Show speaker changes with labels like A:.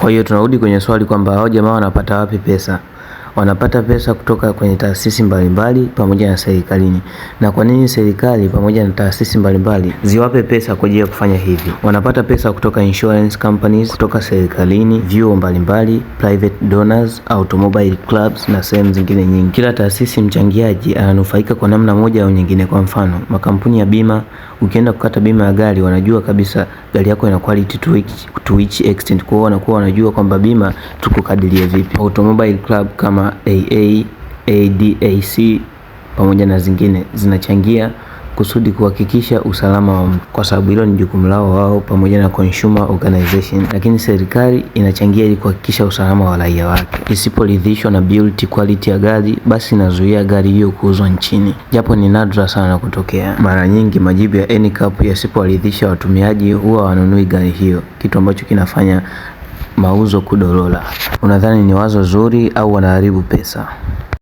A: Kwa hiyo tunarudi kwenye swali kwamba hao jamaa wanapata wapi pesa? Wanapata pesa kutoka kwenye taasisi mbalimbali pamoja na serikalini. Na kwa nini serikali pamoja na taasisi mbalimbali ziwape pesa kwa ajili ya kufanya hivi? Wanapata pesa kutoka insurance companies, kutoka serikalini, vyuo mbalimbali, private donors, automobile clubs na sehemu zingine nyingi. Kila taasisi mchangiaji ananufaika kwa namna moja au nyingine. Kwa mfano, makampuni ya bima, ukienda kukata bima ya gari, wanajua kabisa gari yako ina quality to which extent. Kwa hiyo wanakuwa wanajua kwamba bima tukukadiria vipi. Automobile club kama AA, ADAC pamoja na zingine zinachangia kusudi kuhakikisha usalama wa mtu, kwa sababu hilo ni jukumu lao wao pamoja na consumer organization. Lakini serikali inachangia ili kuhakikisha usalama wa raia wake. Isiporidhishwa na build quality ya gari, basi inazuia gari hiyo kuuzwa nchini, japo ni nadra sana kutokea. Mara nyingi majibu ya NCAP yasiporidhisha watumiaji, huwa wanunui gari hiyo, kitu ambacho kinafanya mauzo kudorora. Unadhani ni wazo zuri au wanaharibu pesa?